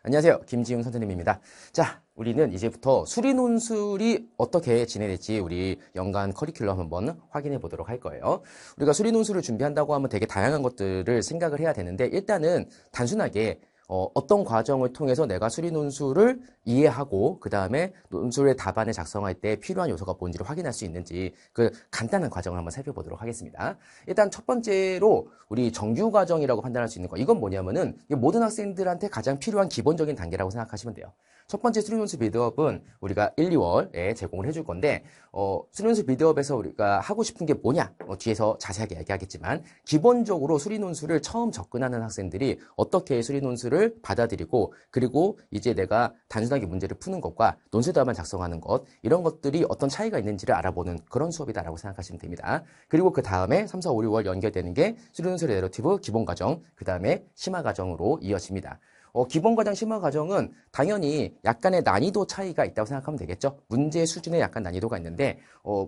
안녕하세요. 김지훈 선생님입니다. 자, 우리는 이제부터 수리논술이 어떻게 진행될지 우리 연간 커리큘럼 한번 확인해 보도록 할 거예요. 우리가 수리논술을 준비한다고 하면 되게 다양한 것들을 생각을 해야 되는데 일단은 단순하게 어떤 과정을 통해서 내가 수리논술을 이해하고 그 다음에 논술의 답안을 작성할 때 필요한 요소가 뭔지를 확인할 수 있는지 그 간단한 과정을 한번 살펴보도록 하겠습니다. 일단 첫 번째로 우리 정규 과정이라고 판단할 수 있는 거, 이건 뭐냐면은 모든 학생들한테 가장 필요한 기본적인 단계라고 생각하시면 돼요. 첫 번째 수리논술 빌드업은 우리가 1, 2월에 제공을 해줄 건데 수리논술 빌드업에서 우리가 하고 싶은 게 뭐냐 뒤에서 자세하게 얘기하겠지만 기본적으로 수리논술을 처음 접근하는 학생들이 어떻게 수리논술을 받아들이고 그리고 이제 내가 단순하게 문제를 푸는 것과 논술 답안 작성하는 것 이런 것들이 어떤 차이가 있는지를 알아보는 그런 수업이다라고 생각하시면 됩니다. 그리고 그 다음에 3, 4, 5, 6월 연결되는 게 수리논술의 내러티브 기본과정 그 다음에 심화과정으로 이어집니다. 기본과정, 심화과정은 당연히 약간의 난이도 차이가 있다고 생각하면 되겠죠. 문제 수준에 약간 난이도가 있는데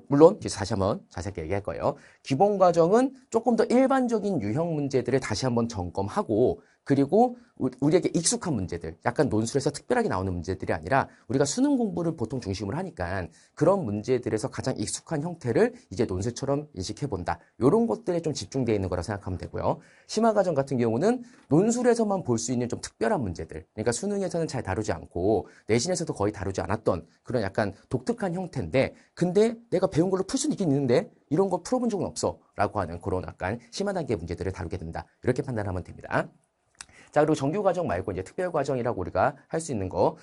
물론 다시 한번 자세하게 얘기할 거예요. 기본과정은 조금 더 일반적인 유형 문제들을 다시 한번 점검하고 그리고 우리에게 익숙한 문제들, 약간 논술에서 특별하게 나오는 문제들이 아니라 우리가 수능 공부를 보통 중심으로 하니까 그런 문제들에서 가장 익숙한 형태를 이제 논술처럼 인식해본다. 이런 것들에 좀 집중되어 있는 거라 생각하면 되고요. 심화과정 같은 경우는 논술에서만 볼 수 있는 좀 특별한 문제들, 그러니까 수능에서는 잘 다루지 않고 내신에서도 거의 다루지 않았던 그런 약간 독특한 형태인데 근데 내가 배운 걸로 풀 수는 있긴 있는데 이런 거 풀어본 적은 없어 라고 하는 그런 약간 심화 단계의 문제들을 다루게 된다. 이렇게 판단하면 됩니다. 자, 그리고 정규 과정 말고 이제 특별 과정이라고 우리가 할 수 있는 거,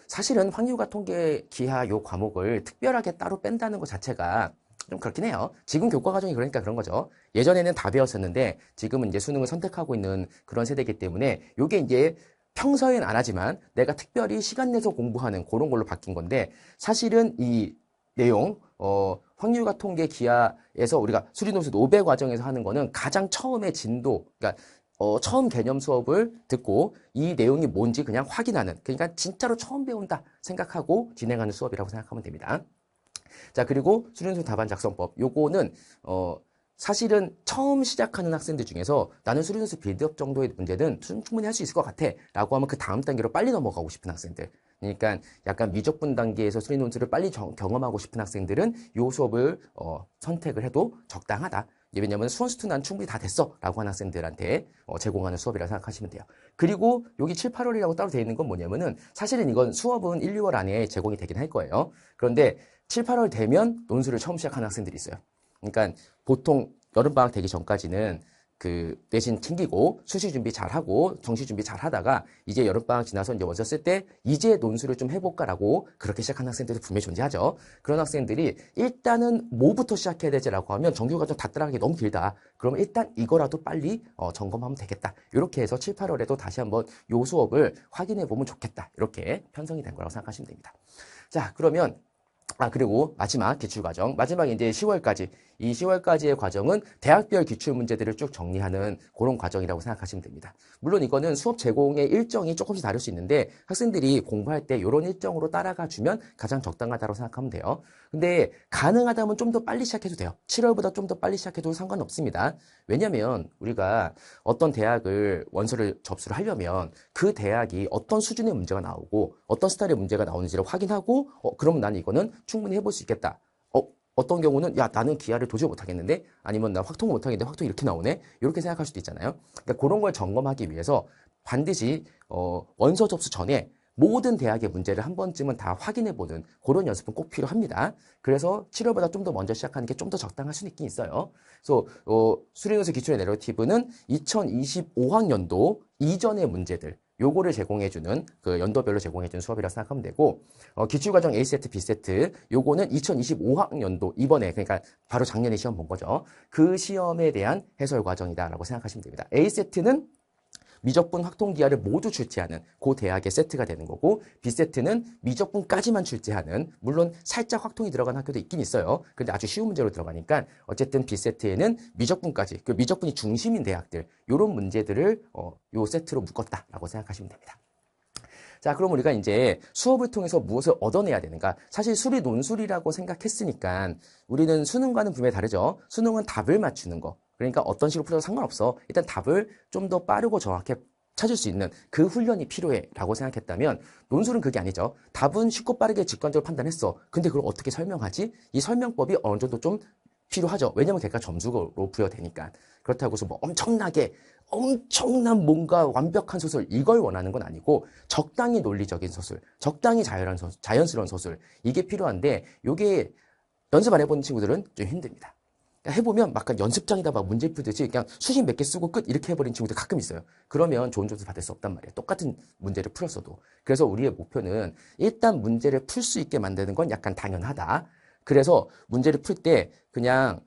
사실은 확률과 통계, 기하 요 과목을 특별하게 따로 뺀다는 것 자체가 좀 그렇긴 해요. 지금 교과 과정이 그러니까 그런 거죠. 예전에는 다 배웠었는데 지금은 이제 수능을 선택하고 있는 그런 세대이기 때문에 요게 이제 평소엔 안 하지만 내가 특별히 시간 내서 공부하는 그런 걸로 바뀐 건데 사실은 이 내용, 확률과 통계 기하에서 우리가 수리논술 노배 과정에서 하는 거는 가장 처음에 진도, 그러니까 처음 개념 수업을 듣고 이 내용이 뭔지 그냥 확인하는, 그러니까 진짜로 처음 배운다 생각하고 진행하는 수업이라고 생각하면 됩니다. 자, 그리고 수련수 답안 작성법. 요거는 사실은 처음 시작하는 학생들 중에서 나는 수련수 빌드업 정도의 문제는 충분히 할 수 있을 것 같아 라고 하면 그 다음 단계로 빨리 넘어가고 싶은 학생들, 그러니까 약간 미적분 단계에서 수리 논술을 빨리 경험하고 싶은 학생들은 요 수업을 선택을 해도 적당하다. 왜냐면 수원수투 난 충분히 다 됐어 라고 하는 학생들한테 제공하는 수업이라고 생각하시면 돼요. 그리고 여기 7, 8월이라고 따로 되어 있는 건 뭐냐면은 사실은 이건 수업은 1, 2월 안에 제공이 되긴 할 거예요. 그런데 7, 8월 되면 논술을 처음 시작하는 학생들이 있어요. 그러니까 보통 여름방학 되기 전까지는 그 내신 챙기고 수시 준비 잘하고 정시 준비 잘하다가 이제 여름방학 지나서 이제 원서 쓸 때 이제 논술을 좀 해볼까라고 그렇게 시작하는 학생들이 분명히 존재하죠. 그런 학생들이 일단은 뭐부터 시작해야 되지라고 하면 정규과정 다 따라가기 너무 길다. 그러면 일단 이거라도 빨리 점검하면 되겠다. 이렇게 해서 7, 8월에도 다시 한번 요 수업을 확인해 보면 좋겠다. 이렇게 편성이 된 거라고 생각하시면 됩니다. 자, 그러면 그리고 마지막 기출과정. 마지막에 이제 10월까지. 이 10월까지의 과정은 대학별 기출 문제들을 쭉 정리하는 그런 과정이라고 생각하시면 됩니다. 물론 이거는 수업 제공의 일정이 조금씩 다를 수 있는데 학생들이 공부할 때 이런 일정으로 따라가 주면 가장 적당하다고 생각하면 돼요. 근데 가능하다면 좀 더 빨리 시작해도 돼요. 7월보다 좀 더 빨리 시작해도 상관없습니다. 왜냐면 우리가 어떤 대학을 원서를 접수를 하려면 그 대학이 어떤 수준의 문제가 나오고 어떤 스타일의 문제가 나오는지를 확인하고 그러면 나는 이거는 충분히 해볼 수 있겠다. 어떤 경우는 야 나는 기하를 도저히 못하겠는데 아니면 나 확통을 못하겠는데 확통이 이렇게 나오네 이렇게 생각할 수도 있잖아요. 그러니까 그런 걸 점검하기 위해서 반드시 원서 접수 전에 모든 대학의 문제를 한 번쯤은 다 확인해보는 그런 연습은 꼭 필요합니다. 그래서 7월보다 좀 더 먼저 시작하는 게 좀 더 적당할 수는 있긴 있어요. 그래서 수리논술 기출의 내러티브는 2025학년도 이전의 문제들 요거를 제공해주는 그 연도별로 제공해주는 수업이라 생각하면 되고 기출과정 A세트, B세트 요거는 2025학년도 이번에 그러니까 바로 작년에 시험 본 거죠. 그 시험에 대한 해설 과정이다라고 생각하시면 됩니다. A세트는 미적분 확통기하를 모두 출제하는 그 대학의 세트가 되는 거고 B세트는 미적분까지만 출제하는 물론 살짝 확통이 들어간 학교도 있긴 있어요. 근데 아주 쉬운 문제로 들어가니까 어쨌든 B세트에는 미적분까지 그 미적분이 중심인 대학들 요런 문제들을 요 세트로 묶었다라고 생각하시면 됩니다. 자, 그럼 우리가 이제 수업을 통해서 무엇을 얻어내야 되는가? 사실 수리 논술이라고 생각했으니까 우리는 수능과는 분명히 다르죠. 수능은 답을 맞추는 거. 그러니까 어떤 식으로 풀어도 상관없어. 일단 답을 좀 더 빠르고 정확하게 찾을 수 있는 그 훈련이 필요해라고 생각했다면 논술은 그게 아니죠. 답은 쉽고 빠르게 직관적으로 판단했어. 근데 그걸 어떻게 설명하지? 이 설명법이 어느 정도 좀 필요하죠. 왜냐면 걔가 점수로 부여되니까. 그렇다고 해서 뭐 엄청난 뭔가 완벽한 소설 이걸 원하는 건 아니고 적당히 논리적인 소설, 적당히 자연스러운 소설 이게 필요한데 이게 연습 안 해본 친구들은 좀 힘듭니다. 해보면 막 연습장에다 막 문제 풀듯이 그냥 수식 몇 개 쓰고 끝 이렇게 해버린 친구들 가끔 있어요. 그러면 좋은 점수 받을 수 없단 말이에요. 똑같은 문제를 풀었어도. 그래서 우리의 목표는 일단 문제를 풀 수 있게 만드는 건 약간 당연하다. 그래서 문제를 풀 때 그냥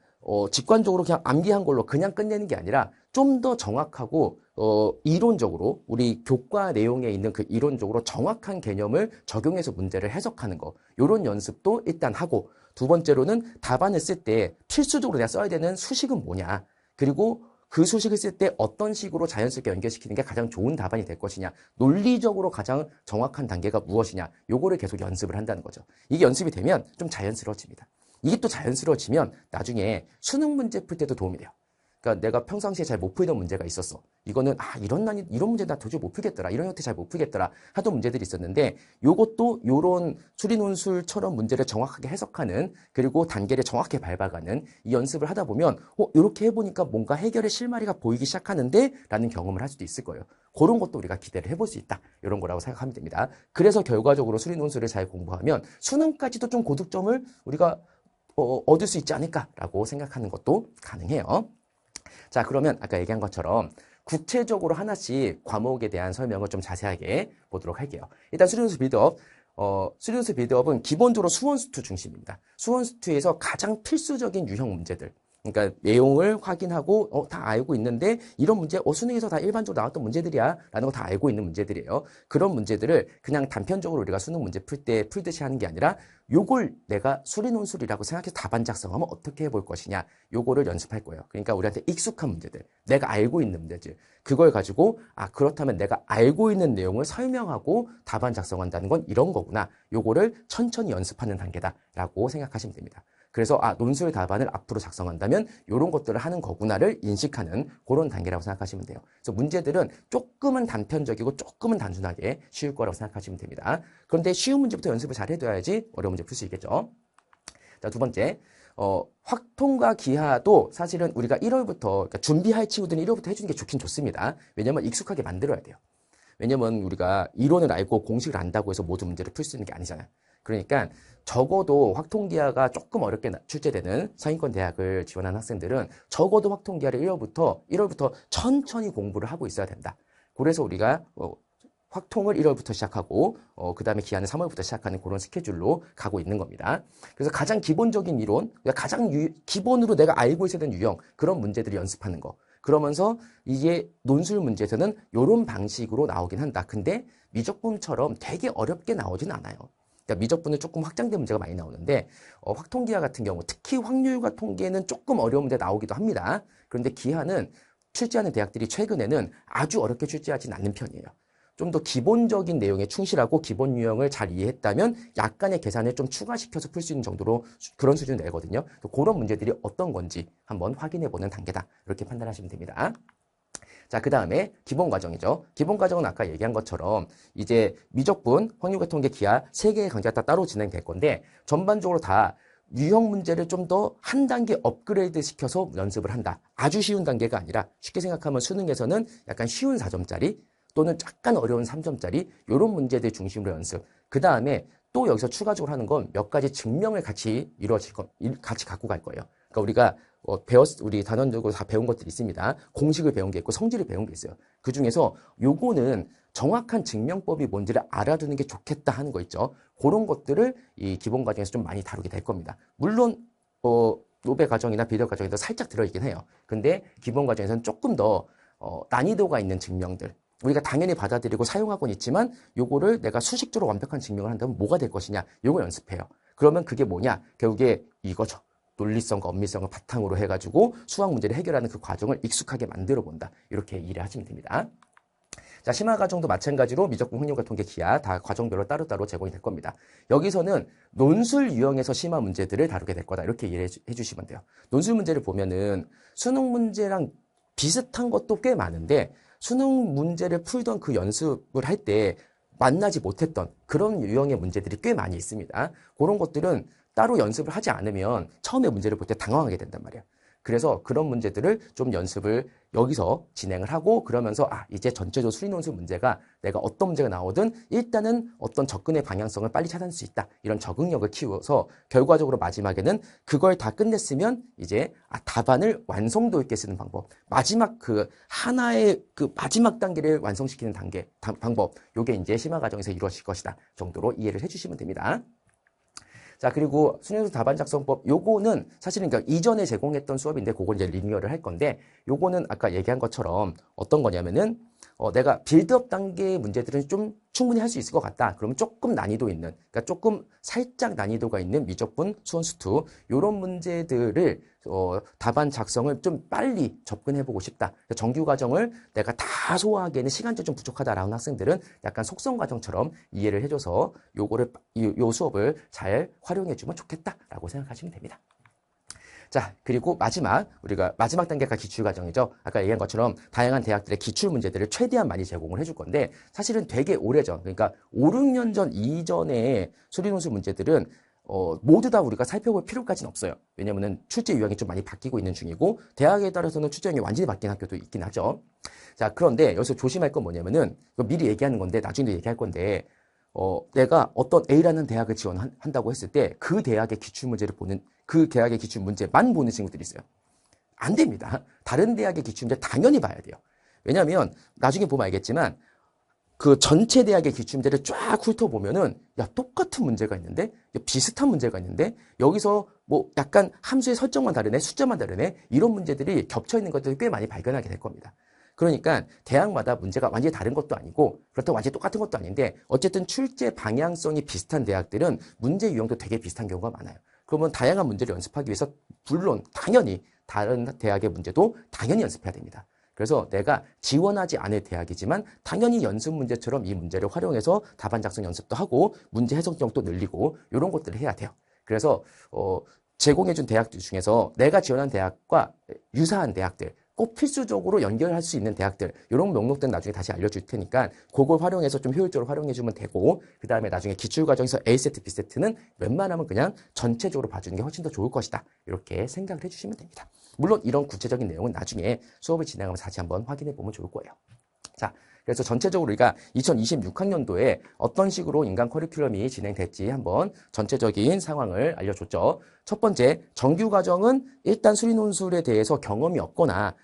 직관적으로 그냥 암기한 걸로 그냥 끝내는 게 아니라 좀 더 정확하고 이론적으로 우리 교과 내용에 있는 그 이론적으로 정확한 개념을 적용해서 문제를 해석하는 거 이런 연습도 일단 하고 두 번째로는 답안을 쓸 때 필수적으로 내가 써야 되는 수식은 뭐냐 그리고 그 수식을 쓸 때 어떤 식으로 자연스럽게 연결시키는 게 가장 좋은 답안이 될 것이냐 논리적으로 가장 정확한 단계가 무엇이냐 요거를 계속 연습을 한다는 거죠. 이게 연습이 되면 좀 자연스러워집니다. 이게 또 자연스러워지면 나중에 수능 문제 풀 때도 도움이 돼요. 그러니까 내가 평상시에 잘 못 풀던 문제가 있었어. 이거는 이런 문제 나 도저히 못 풀겠더라. 이런 형태 잘 못 풀겠더라. 하던 문제들이 있었는데 요것도 요런 수리논술처럼 문제를 정확하게 해석하는 그리고 단계를 정확히 밟아가는 이 연습을 하다 보면 이렇게 해보니까 뭔가 해결의 실마리가 보이기 시작하는데 라는 경험을 할 수도 있을 거예요. 그런 것도 우리가 기대를 해볼 수 있다. 이런 거라고 생각하면 됩니다. 그래서 결과적으로 수리논술을 잘 공부하면 수능까지도 좀 고득점을 우리가 얻을 수 있지 않을까라고 생각하는 것도 가능해요. 자, 그러면 아까 얘기한 것처럼 구체적으로 하나씩 과목에 대한 설명을 좀 자세하게 보도록 할게요. 일단 수리논술 빌드업. 수리논술 빌드업은 기본적으로 수원수투 중심입니다. 수원수투에서 가장 필수적인 유형 문제들. 그러니까 내용을 확인하고 다 알고 있는데 이런 문제 수능에서 다 일반적으로 나왔던 문제들이야 라는 거 다 알고 있는 문제들이에요. 그런 문제들을 그냥 단편적으로 우리가 수능 문제 풀 때 풀듯이 하는 게 아니라 요걸 내가 수리논술이라고 생각해서 답안 작성하면 어떻게 해볼 것이냐 요거를 연습할 거예요. 그러니까 우리한테 익숙한 문제들 내가 알고 있는 문제들 그걸 가지고 그렇다면 내가 알고 있는 내용을 설명하고 답안 작성한다는 건 이런 거구나 요거를 천천히 연습하는 단계다라고 생각하시면 됩니다. 그래서 논술 답안을 앞으로 작성한다면 이런 것들을 하는 거구나를 인식하는 그런 단계라고 생각하시면 돼요. 그래서 문제들은 조금은 단편적이고 조금은 단순하게 쉬울 거라고 생각하시면 됩니다. 그런데 쉬운 문제부터 연습을 잘 해둬야지 어려운 문제 풀 수 있겠죠. 자, 두 번째. 확통과 기하도 사실은 우리가 1월부터 그러니까 준비할 친구들은 1월부터 해주는 게 좋긴 좋습니다. 왜냐면 익숙하게 만들어야 돼요. 왜냐면 우리가 이론을 알고 공식을 안다고 해서 모든 문제를 풀 수 있는 게 아니잖아요. 그러니까 적어도 확통기하가 조금 어렵게 출제되는 상위권 대학을 지원하는 학생들은 적어도 확통기하를 1월부터 천천히 공부를 하고 있어야 된다. 그래서 우리가 확통을 1월부터 시작하고 그 다음에 기하는 3월부터 시작하는 그런 스케줄로 가고 있는 겁니다. 그래서 가장 기본적인 이론, 가장 기본으로 내가 알고 있어야 되는 유형 그런 문제들을 연습하는 거. 그러면서 이게 논술 문제에서는 이런 방식으로 나오긴 한다. 근데 미적분처럼 되게 어렵게 나오진 않아요. 그러니까 미적분은 조금 확장된 문제가 많이 나오는데 확통기하 같은 경우 특히 확률과 통계는 조금 어려운 문제 나오기도 합니다. 그런데 기하는 출제하는 대학들이 최근에는 아주 어렵게 출제하진 않는 편이에요. 좀 더 기본적인 내용에 충실하고 기본 유형을 잘 이해했다면 약간의 계산을 좀 추가시켜서 풀 수 있는 정도로 그런 수준을 내거든요. 그런 문제들이 어떤 건지 한번 확인해보는 단계다. 이렇게 판단하시면 됩니다. 자, 그 다음에 기본 과정이죠. 기본 과정은 아까 얘기한 것처럼 이제 미적분, 확률과 통계, 기하 3개의 강좌가 다 따로 진행될 건데 전반적으로 다 유형 문제를 좀 더 한 단계 업그레이드 시켜서 연습을 한다. 아주 쉬운 단계가 아니라 쉽게 생각하면 수능에서는 약간 쉬운 4점짜리 또는 약간 어려운 3점짜리 이런 문제들 중심으로 연습. 그 다음에 또 여기서 추가적으로 하는 건 몇 가지 증명을 같이 같이 갖고 갈 거예요. 그러니까 우리가 우리 단원적으로 다 배운 것들이 있습니다. 공식을 배운 게 있고 성질을 배운 게 있어요. 그 중에서 요거는 정확한 증명법이 뭔지를 알아두는 게 좋겠다 하는 거 있죠. 그런 것들을 이 기본 과정에서 좀 많이 다루게 될 겁니다. 물론 노베 과정이나 비례 과정에도 살짝 들어있긴 해요. 근데 기본 과정에서는 조금 더 난이도가 있는 증명들 우리가 당연히 받아들이고 사용하고는 있지만 요거를 내가 수식적으로 완벽한 증명을 한다면 뭐가 될 것이냐 요거 연습해요. 그러면 그게 뭐냐 결국에 이거죠. 논리성과 엄밀성을 바탕으로 해가지고 수학 문제를 해결하는 그 과정을 익숙하게 만들어 본다. 이렇게 이해를 하시면 됩니다. 자, 심화 과정도 마찬가지로 미적분, 확률과 통계, 기하 다 과정별로 따로따로 제공이 될 겁니다. 여기서는 논술 유형에서 심화 문제들을 다루게 될 거다. 이렇게 이해해 주시면 돼요. 논술 문제를 보면은 수능 문제랑 비슷한 것도 꽤 많은데 수능 문제를 풀던 그 연습을 할 때 만나지 못했던 그런 유형의 문제들이 꽤 많이 있습니다. 그런 것들은 따로 연습을 하지 않으면 처음에 문제를 볼 때 당황하게 된단 말이에요. 그래서 그런 문제들을 좀 연습을 여기서 진행을 하고 그러면서 이제 전체적으로 수리논술 문제가 내가 어떤 문제가 나오든 일단은 어떤 접근의 방향성을 빨리 찾을 수 있다. 이런 적응력을 키워서 결과적으로 마지막에는 그걸 다 끝냈으면 이제 답안을 완성도 있게 쓰는 방법. 마지막 그 하나의 그 마지막 단계를 완성시키는 방법. 요게 이제 심화 과정에서 이루어질 것이다. 정도로 이해를 해주시면 됩니다. 자, 그리고 수능에서 답안 작성법, 요거는 사실은 그러니까 이전에 제공했던 수업인데 그걸 이제 리뉴얼을 할 건데 요거는 아까 얘기한 것처럼 어떤 거냐면은 내가 빌드업 단계의 문제들은 좀 충분히 할 수 있을 것 같다. 그러면 조금 난이도 있는, 그러니까 조금 살짝 난이도가 있는 미적분, 수원수투 요런 문제들을 답안 작성을 좀 빨리 접근해보고 싶다. 그러니까 정규 과정을 내가 다 소화하기에는 시간이 좀 부족하다라는 학생들은 약간 속성 과정처럼 이해를 해줘서 요 수업을 잘 활용해주면 좋겠다라고 생각하시면 됩니다. 자, 그리고 우리가 마지막 단계가 기출과정이죠. 아까 얘기한 것처럼 다양한 대학들의 기출 문제들을 최대한 많이 제공을 해줄 건데 사실은 되게 오래전, 그러니까 5, 6년 전 이전의 수리논술 문제들은 모두 다 우리가 살펴볼 필요까지는 없어요. 왜냐면은 출제 유형이 좀 많이 바뀌고 있는 중이고 대학에 따라서는 출제 유형이 완전히 바뀐 학교도 있긴 하죠. 자, 그런데 여기서 조심할 건 뭐냐면은 이거 미리 얘기하는 건데 나중에도 얘기할 건데 내가 어떤 A라는 대학을 지원한다고 했을 때 그 대학의 기출 문제를 그 대학의 기출 문제만 보는 친구들이 있어요. 안 됩니다. 다른 대학의 기출 문제 당연히 봐야 돼요. 왜냐하면 나중에 보면 알겠지만 그 전체 대학의 기출 문제를 쫙 훑어보면은 똑같은 문제가 있는데 비슷한 문제가 있는데 여기서 뭐 약간 함수의 설정만 다르네, 숫자만 다르네 이런 문제들이 겹쳐 있는 것들을 꽤 많이 발견하게 될 겁니다. 그러니까 대학마다 문제가 완전히 다른 것도 아니고 그렇다고 완전히 똑같은 것도 아닌데 어쨌든 출제 방향성이 비슷한 대학들은 문제 유형도 되게 비슷한 경우가 많아요. 그러면 다양한 문제를 연습하기 위해서 물론 당연히 다른 대학의 문제도 당연히 연습해야 됩니다. 그래서 내가 지원하지 않을 대학이지만 당연히 연습 문제처럼 이 문제를 활용해서 답안 작성 연습도 하고 문제 해석력도 늘리고 이런 것들을 해야 돼요. 그래서 제공해준 대학들 중에서 내가 지원한 대학과 유사한 대학들 꼭 필수적으로 연결할 수 있는 대학들 이런 목록들은 나중에 다시 알려줄 테니까 그걸 활용해서 좀 효율적으로 활용해주면 되고 그 다음에 나중에 기출과정에서 A세트, B세트는 웬만하면 그냥 전체적으로 봐주는 게 훨씬 더 좋을 것이다. 이렇게 생각을 해주시면 됩니다. 물론 이런 구체적인 내용은 나중에 수업을 진행하면서 다시 한번 확인해 보면 좋을 거예요. 자, 그래서 전체적으로 우리가 2026학년도에 어떤 식으로 인간 커리큘럼이 진행될지 한번 전체적인 상황을 알려줬죠. 첫 번째, 정규 과정은 일단 수리논술에 대해서 경험이 없거나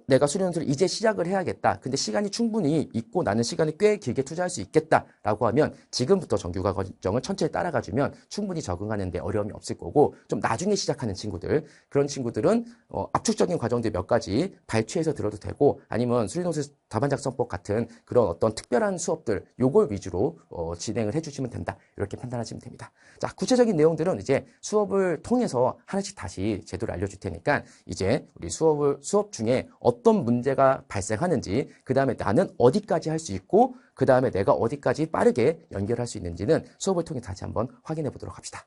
내가 수리논술을 이제 시작을 해야겠다. 근데 시간이 충분히 있고 나는 시간을 꽤 길게 투자할 수 있겠다라고 하면 지금부터 정규 과정을 천천히 따라가주면 충분히 적응하는 데 어려움이 없을 거고 좀 나중에 시작하는 친구들 그런 친구들은 압축적인 과정들 몇 가지 발췌해서 들어도 되고 아니면 수리논술 답안 작성법 같은 그런 어떤 특별한 수업들 요걸 위주로 진행을 해주시면 된다. 이렇게 판단하시면 됩니다. 자, 구체적인 내용들은 이제 수업을 통해서 하나씩 다시 제도를 알려줄 테니까 이제 우리 수업 중에 어떤 문제가 발생하는지 그 다음에 나는 어디까지 할 수 있고 그 다음에 내가 어디까지 빠르게 연결할 수 있는지는 수업을 통해 다시 한번 확인해 보도록 합시다.